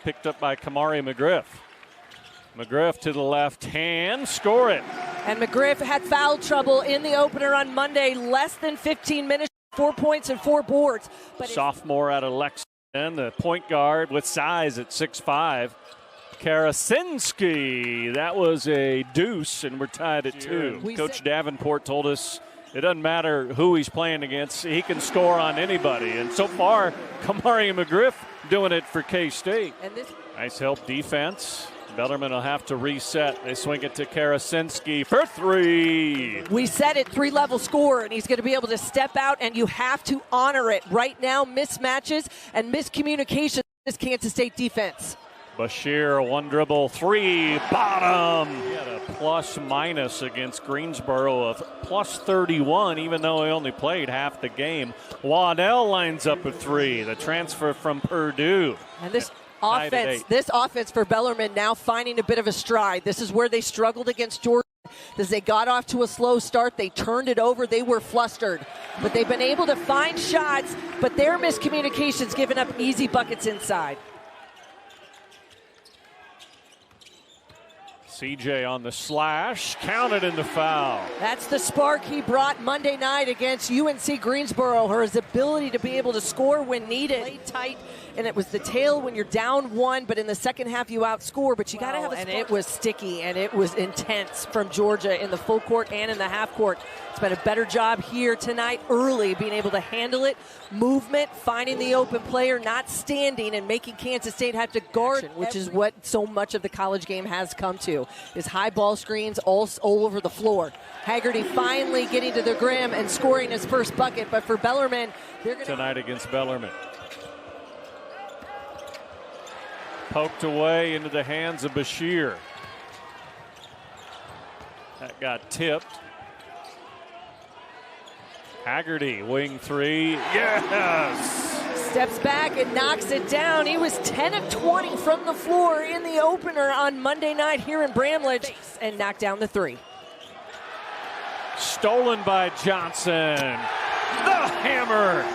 picked up by Kamari McGriff. McGriff to the left hand, score it. And McGriff had foul trouble in the opener on Monday, less than 15 minutes, 4 points and 4 boards. But sophomore out of Lexington, the point guard with size at 6'5". Karasinski, that was a deuce, and we're tied at 2. Coach Davenport told us it doesn't matter who he's playing against. He can score on anybody. And so far, Kamari McGriff doing it for K-State. Nice help defense. Bellarmine will have to reset. They swing it to Karasinski for 3. We said it, 3-level score, and he's going to be able to step out, and you have to honor it. Right now, mismatches and miscommunication this Kansas State defense. Bashir, 1 dribble, 3, bottom. He had a plus-minus against Greensboro of plus 31, even though he only played half the game. Waddell lines up with 3, the transfer from Purdue. And this offense for Bellarmine now finding a bit of a stride. This is where they struggled against Georgia. As they got off to a slow start, they turned it over. They were flustered. But they've been able to find shots, but their miscommunications giving up easy buckets inside. CJ on the slash, counted in the foul. That's the spark he brought Monday night against UNC Greensboro. His ability to be able to score when needed. Played tight, and it was the tail when you're down 1, but in the second half you outscore. But you got to have a spark. And it was sticky, and it was intense from Georgia in the full court and in the half court. It's been a better job here tonight early, being able to handle it, movement, finding the open player, not standing, and making Kansas State have to guard, which is what so much of the college game has come to, is high ball screens all over the floor. Hagerty finally getting to the rim and scoring his first bucket, but for Bellarmine, they're going to... Tonight against Bellarmine. Poked away into the hands of Bashir. That got tipped. Hagerty, wing 3, yes! Steps back and knocks it down. He was 10 of 20 from the floor in the opener on Monday night here in Bramlage, and knocked down the 3. Stolen by Johnson. The hammer!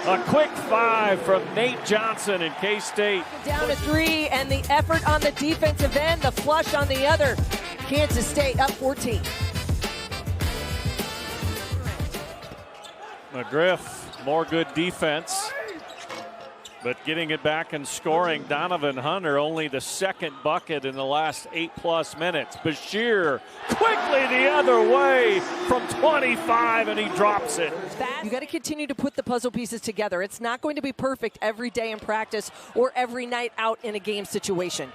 A quick 5 from Nate Johnson in K-State. Down to 3, and the effort on the defensive end, the flush on the other. Kansas State up 14. McGriff, more good defense, but getting it back and scoring. Donovan Hunter, only the second bucket in the last 8+ minutes. Bashir quickly the other way from 25, and he drops it. You got to continue to put the puzzle pieces together. It's not going to be perfect every day in practice or every night out in a game situation.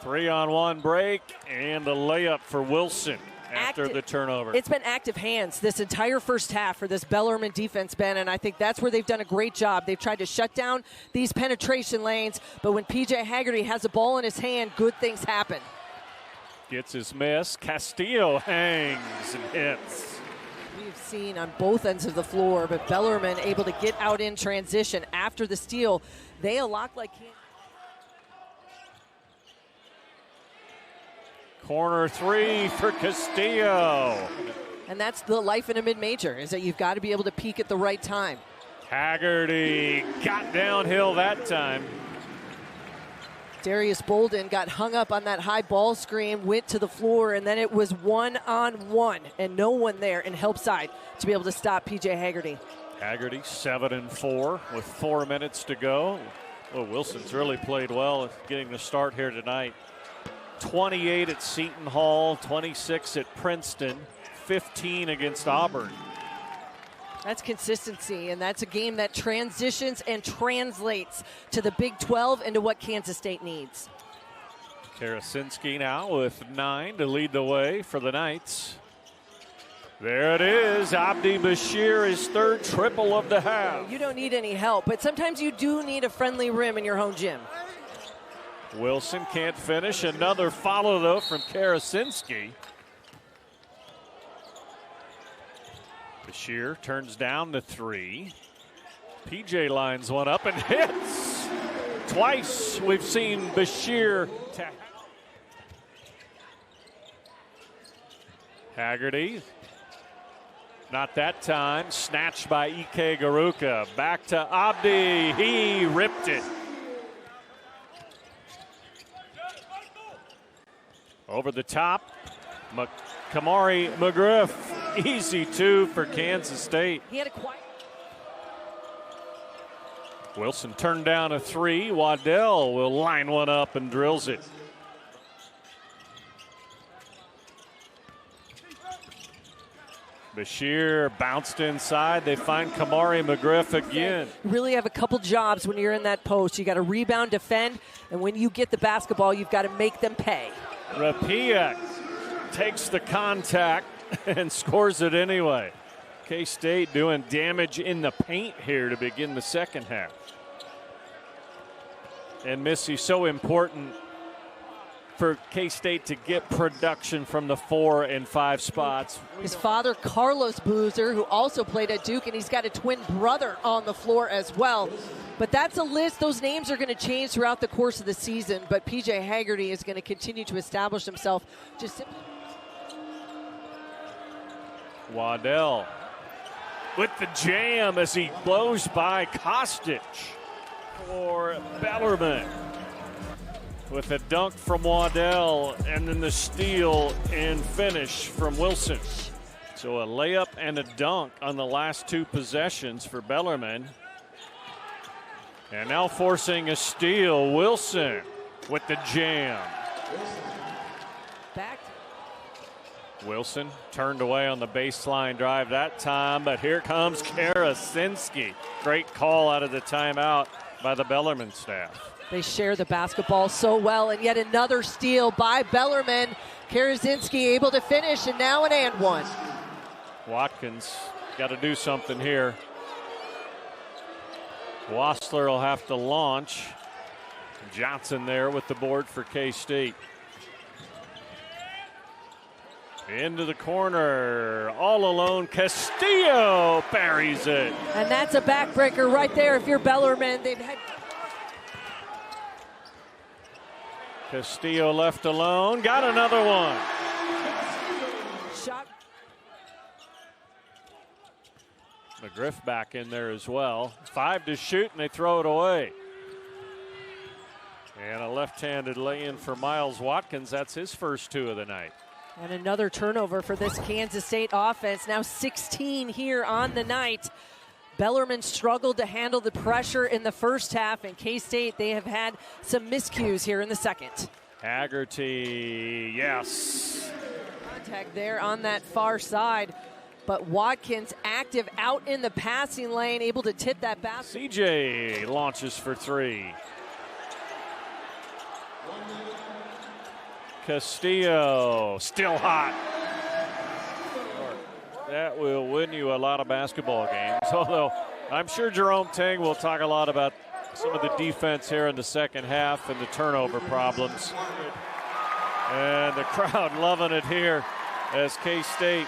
3-on-1 break and a layup for Wilson. After the turnover. It's been active hands this entire first half for this Bellarmine defense, Ben, and I think that's where they've done a great job. They've tried to shut down these penetration lanes, but when P.J. Hagerty has a ball in his hand, good things happen. Gets his miss. Castillo hangs and hits. We've seen on both ends of the floor, but Bellarmine able to get out in transition after the steal. They a lot like him. Corner 3 for Castillo. And that's the life in a mid-major, is that you've got to be able to peak at the right time. Hagerty got downhill that time. Darius Bolden got hung up on that high ball screen, went to the floor, and then it was 1-on-1, and no one there in help side to be able to stop P.J. Hagerty. Hagerty 7-4 with 4 minutes to go. Well, Wilson's really played well getting the start here tonight. 28 at Seton Hall, 26 at Princeton, 15 against Auburn. That's consistency, and that's a game that transitions and translates to the Big 12 and to what Kansas State needs. Karasinski now with 9 to lead the way for the Knights. There it is. Abdi Bashir, his 3rd triple of the half. You don't need any help, but sometimes you do need a friendly rim in your home gym. Wilson can't finish. Another follow, though, from Karasinski. Bashir turns down the 3. PJ lines one up and hits. Twice we've seen Bashir. Hagerty. Not that time. Snatched by Ike Garuka. Back to Abdi. He ripped it. Over the top, Kamari McGriff. Easy two for Kansas State. He had a quiet. Wilson turned down a three. Waddell will line one up and drills it. Bashir bounced inside. They find Kamari McGriff again. You really have a couple jobs when you're in that post. You got to rebound, defend, and when you get the basketball, you've got to make them pay. Rapia takes the contact and scores it anyway. K-State doing damage in the paint here to begin the second half. And Missy, so important for K-State to get production from the 4 and 5 spots. His father, Carlos Boozer, who also played at Duke, and he's got a twin brother on the floor as well. But that's a list. Those names are going to change throughout the course of the season, but PJ Hagerty is going to continue to establish himself. Waddell with the jam as he blows by Kostic for Bellarmine. With a dunk from Waddell and then the steal and finish from Wilson. So a layup and a dunk on the last two possessions for Bellarmine. And now forcing a steal, Wilson with the jam. Back. Wilson turned away on the baseline drive that time, but here comes Karasinski. Great call out of the timeout by the Bellarmine staff. They share the basketball so well, and yet another steal by Bellarmine. Karasinski able to finish, and now an and one. Watkins got to do something here. Wassler will have to launch. Johnson there with the board for K-State. Into the corner, all alone, Castillo buries it. And that's a backbreaker right there if you're Bellarmine. They've had Castillo left alone, got another one. shot. McGriff back in there as well. 5 to shoot, and they throw it away. And a left-handed lay-in for Miles Watkins. That's his first 2 of the night. And another turnover for this Kansas State offense. Now 16 here on the night. Bellarmine struggled to handle the pressure in the first half, and K-State, they have had some miscues here in the second. Hagerty, yes. Contact there on that far side, but Watkins active out in the passing lane, able to tip that basket. CJ launches for 3. Castillo, still hot. That will win you a lot of basketball games, although I'm sure Jerome Tang will talk a lot about some of the defense here in the second half and the turnover problems. And the crowd loving it here as K-State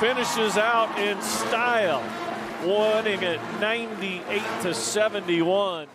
finishes out in style, winning it 98-71.